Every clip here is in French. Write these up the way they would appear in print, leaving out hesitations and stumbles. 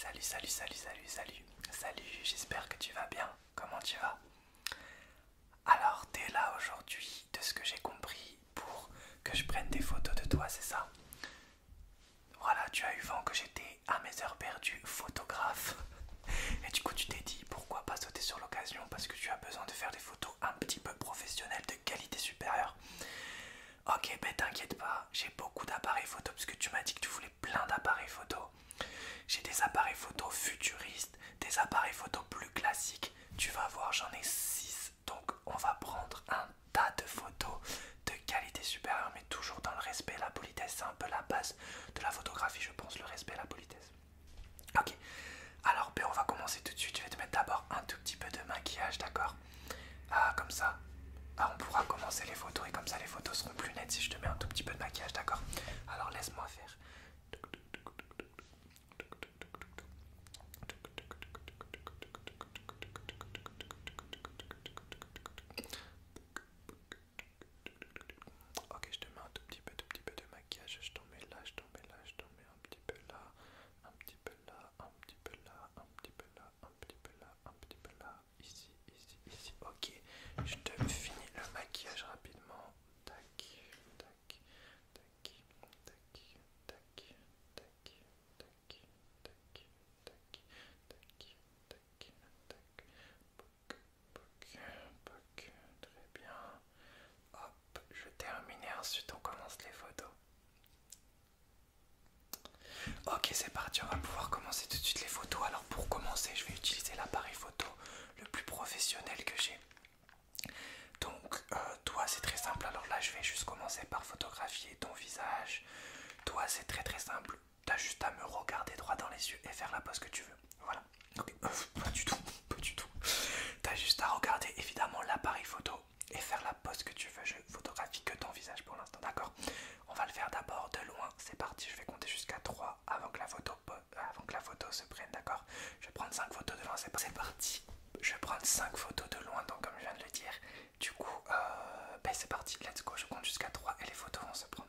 Salut, salut, salut, salut, salut. Salut, j'espère que tu vas bien. Comment tu vas? Alors, t'es là aujourd'hui, de ce que j'ai compris, pour que je prenne des photos de toi, c'est ça? Voilà, tu as eu vent que j'étais à mes heures perdues photographe. Et du coup, tu t'es dit pourquoi pas sauter sur l'occasion parce que tu as besoin de faire des photos un petit peu professionnelles de qualité supérieure. Ok, ben t'inquiète pas, j'ai beaucoup d'appareils photo parce que tu m'as dit que tu voulais plein d'appareils photo. J'ai des appareils photo futuristes, des appareils photo plus classiques. Tu vas voir, j'en ai 6. Donc on va prendre un tas de photos de qualité supérieure, mais toujours dans le respect et la politesse. C'est un peu la base de la photographie, je pense, le respect et la politesse. Ok, alors ben, on va commencer tout de suite. Je vais te mettre d'abord un tout petit peu de maquillage, d'accord? Comme ça, on pourra commencer les photos et comme ça les photos seront plus nettes si je te mets un tout petit peu de maquillage, d'accord? Alors laisse-moi faire. Ok, je te mets un tout petit peu de maquillage. Je t'en mets là, je t'en mets là, je t'en mets un petit peu là, un petit peu là, un petit peu là, un petit peu là, un petit peu là, un petit peu là, ici, ici, ici. Ok, je te finis le maquillage rapidement. Tac, tac, tac, tac, tac, tac, tac, tac, tac, tac, tac, tac. Poc, poc, poc. Très bien. Hop, je termine et ensuite on commence les photos. Ok, c'est parti, on va pouvoir commencer tout de suite les photos. Alors pour commencer, je vais utiliser l'appareil photo le plus professionnel que j'ai. Donc toi c'est très simple, alors là je vais juste commencer par photographier ton visage. Toi c'est très très simple, t'as juste à me regarder droit dans les yeux et faire la pose que tu veux. Voilà. Ok, pas du tout, pas du tout. T'as juste à regarder évidemment l'appareil photo et faire la pose que tu veux. Je photographie que ton visage pour l'instant, d'accord? On va le faire d'abord de loin, c'est parti, je vais compter jusqu'à 3 avant que la photo se prenne, d'accord? Je vais prendre 5 photos de loin, c'est parti. Je vais prendre 5 photos de loin, donc comme je viens de le dire. Du coup, ben c'est parti, let's go, je compte jusqu'à 3 et les photos vont se prendre.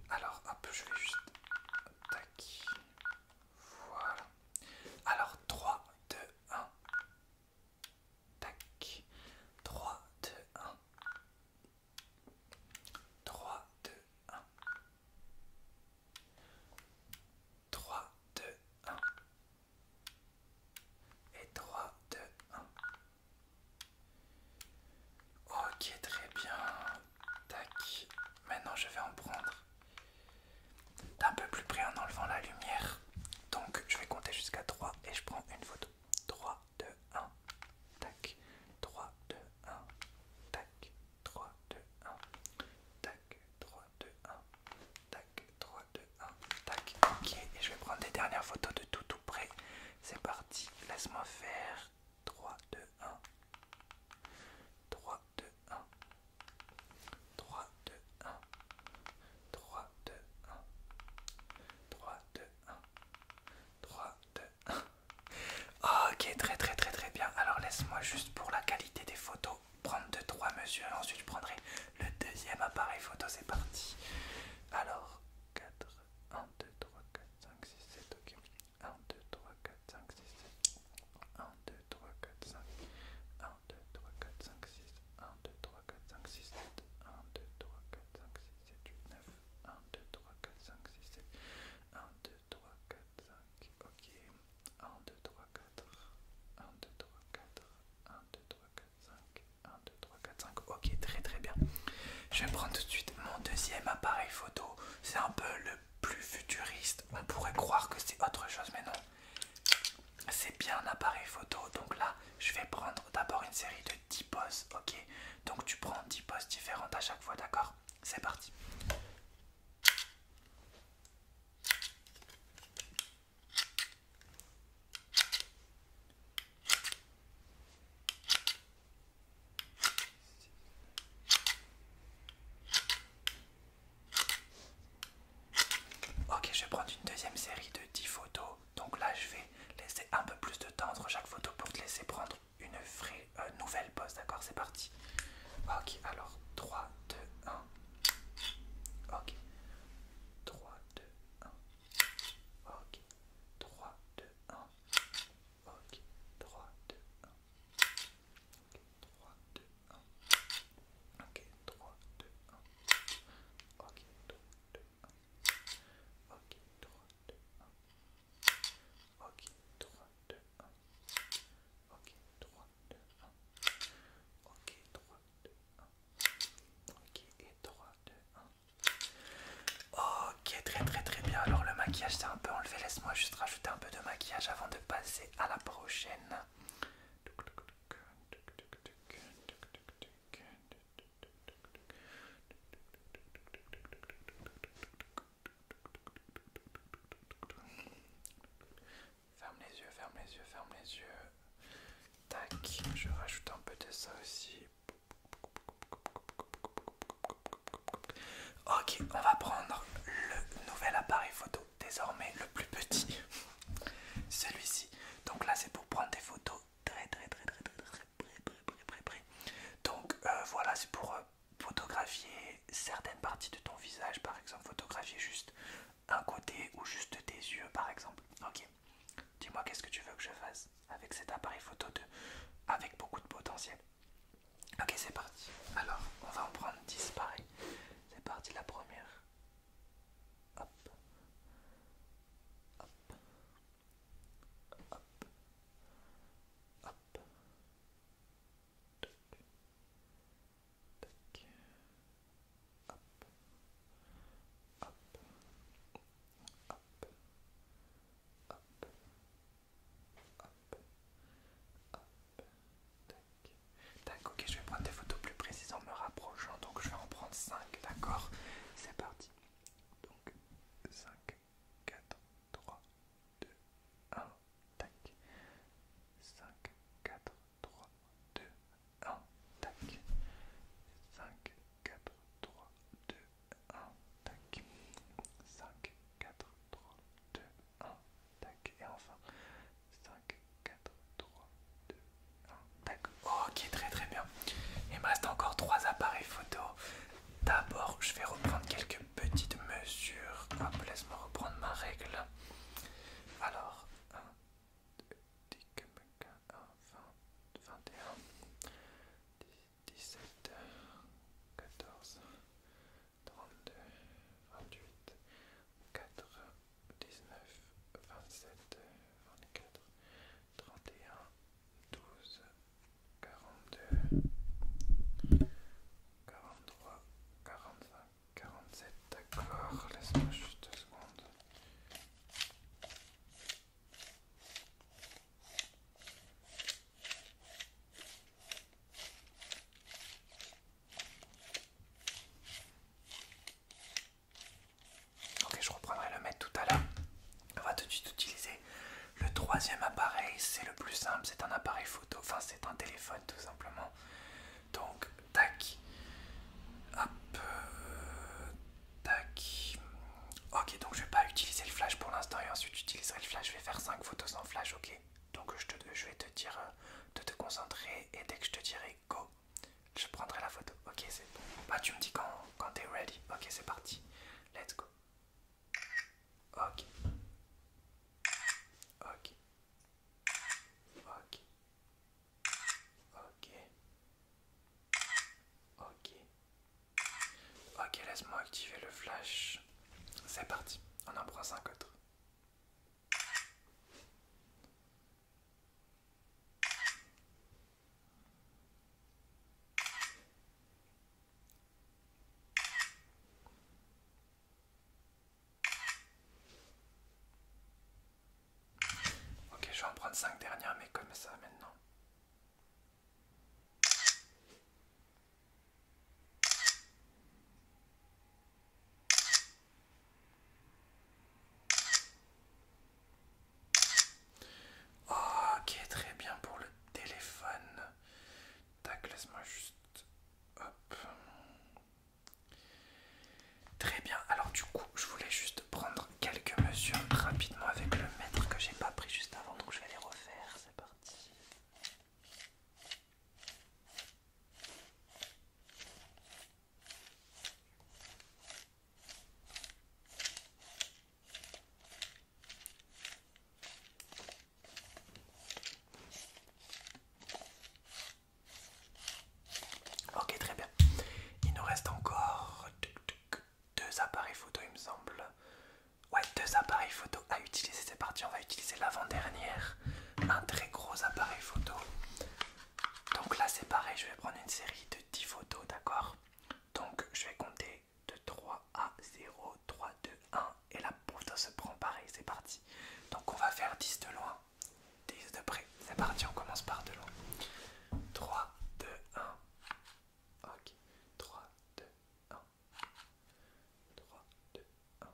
Alors, hop, je vais juste... Tac. Voilà. Alors, 3, 2, 1. Tac. 3, 2, 1. 3, 2, 1. 3, 2, 1. Et 3, 2, 1. Ok, très bien. Tac. Maintenant, je vais en prendre d'un peu plus près en enlevant la lumière. Donc, je vais compter jusqu'à 3 et je prends une photo. 3, 2, 1. Tac. 3, 2, 1. Tac. 3, 2, 1. Tac. 3, 2, 1. Tac. 3, 2, 1. Tac. Ok, et je vais prendre des dernières photos de tout près. C'est parti. Laisse-moi faire. 3, 2, 1. 3, 2, 1. 3, 2, 1. 3, 2, 1. 3, 2, 1. 3, 2, 1. Ok, très très très très bien. Alors laisse-moi juste pour la qualité des photos prendre 2-3 mesures et ensuite je prendrai le deuxième appareil photo. C'est parti. Alors 4, 1, 2, 3, 4, 5, 6, 7, ok. 1, 2, 3, 4, 5, 6, 7. 1, 2, 3, 4, 5. 1, 2, 3, 4, 5, 6. 1, 2, 3, 4, 5, 6, 7. 1, 2, 3, 4, 5, 6, 7, 8, 9. 1, 2, 3, 4, 5, 6, 7. 1, 2, 3, 4, 5. Ok. 1, 2, 3, 4. 1, 2, 3, 4. 1, 2, 3, 4, 5. 1, 2, 3, 4, 5. Ok, très très bien. Je vais prendre tout de suite mon deuxième appareil photo. C'est un peu le plus futuriste. On pourrait croire que c'est autre chose, mais non. C'est bien un appareil photo. Donc là, je vais prendre d'abord une série de 10 poses. Ok. Donc tu prends 10 poses différentes à chaque fois, d'accord? C'est parti. Ok, je vais prendre une deuxième série de 10 photos. Donc là, je vais laisser un peu plus de temps entre chaque photo pour te laisser prendre une vraie nouvelle pose, d'accord? C'est parti. Ok, alors 3, 2, 1. Ok. 3, 2, 1. Ok. 3, 2, ça aussi. Ok, on va prendre le nouvel appareil photo, désormais le plus petit, celui-ci. Donc là c'est pour prendre des photos très près. Donc voilà, c'est pour photographier certaines parties de ton visage, par exemple photographier juste un côté ou juste tes yeux par exemple. Ok, dis-moi qu'est-ce que tu veux que je fasse avec cet appareil photo avec beaucoup de potentiel. Ok, c'est parti. Alors, on va en prendre 10 pareil. C'est parti, la première. Hop. Hop. Hop. Hop. Tac. Tac. Hop. Hop. Hop. Hop. Hop. Hop. Tac. Tac, ok, je vais prendre des photos plus précises en me rapprochant. Donc je vais en prendre 5, d'accord? C'est parti. Donc 5, 4, 3, 2, 1, tac. 5, 4, 3, 2, 1, tac. 5, 4, 3, 2, 1, tac. 5, 4, 3, 2, 1, tac. Et enfin 5, 4, 3, 2, 1, tac. Ok, très bien. Il me reste encore 3 appareils photo. D'abord, je vais reprendre quelques petites mesures. Hop, laisse-moi reprendre ma règle. Alors, 1, 2, 10, 1, 20, 21, 17, 14, 32, 28, 4, 19, 27, 24, 31, 12, 42, 43, 45, 47, d'accord, laisse-moi juste 2 secondes. Ok, je reprendrai le mettre tout à l'heure. On va tout de suite utiliser le troisième appareil, c'est le plus simple, c'est un appareil photo, enfin c'est un téléphone tout simplement. Donc, tac, hop, tac. Ok, donc je vais pas utiliser le flash pour l'instant et ensuite j'utiliserai le flash. Je vais faire 5 photos sans flash, ok. Donc je vais te dire de te concentrer et dès que je te dirai go, je prendrai la photo. Ok, c'est bon. Bah tu me dis quand t'es ready. Ok, c'est parti. Let's go. Ok. Ok. Ok. Ok. Ok. Ok, laisse-moi activer le flash. C'est parti. On en prend 5 autres. Ok, je vais en prendre 5 dernières, mais comme ça maintenant. Ok, très bien pour le téléphone. Tac, laisse-moi juste... Hop. Très bien, alors du coup, je voulais juste prendre quelques mesures rapidement avec le mètre que j'ai pas pris juste avant, donc je vais les refaire, c'est parti. Ok, très bien. Il nous reste encore 2 appareils photo, il me semble. Ouais, 2 appareils photo à utiliser, c'est parti, on va utiliser l'avant-dernière. Un très gros appareil photo. Donc là c'est pareil, je vais prendre une série de 10 photos, d'accord? Donc je vais compter de 3 à 0, 3, 2, 1 et la photo se prend pareil, c'est parti. Donc on va faire 10 de loin, 10 de près, c'est parti, on commence par de loin. 3, 2, 1. Ok, 3, 2, 1. 3, 2, 1.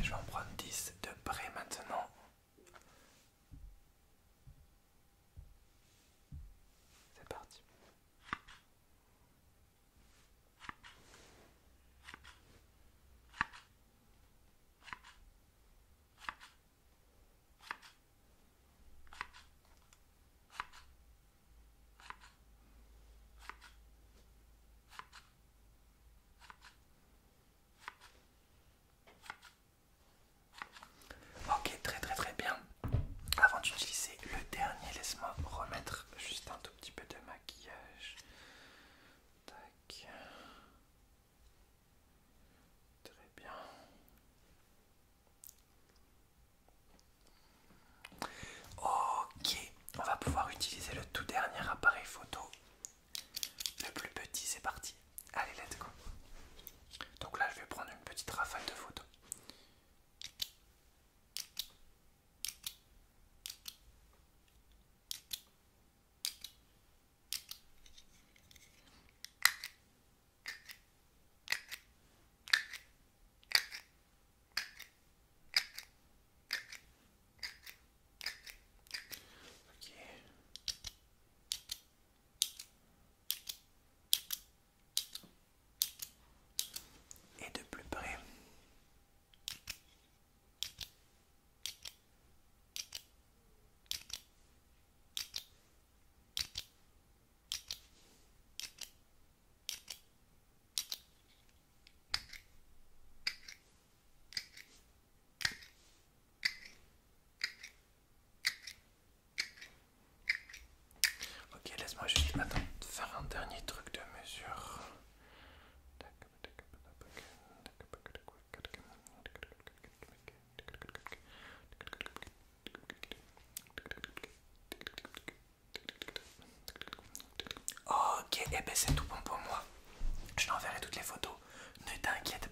Je vais en prendre 10 de près maintenant. C'est parti. Ok, très bien. Avant d'utiliser le dernier, laisse-moi remettre juste un tout petit peu de maquillage. Tac. Très bien. Ok, on va pouvoir utiliser le tout dernier appareil photo. Le plus petit, c'est parti. Allez, let's go. Donc là, je vais prendre une petite rafale de photos. Ok. Et de plus près. Ok, laisse-moi juste attends, faire un dernier truc de mesure. Ok, et ben c'est tout bon pour moi. Je t'enverrai toutes les photos. Ne t'inquiète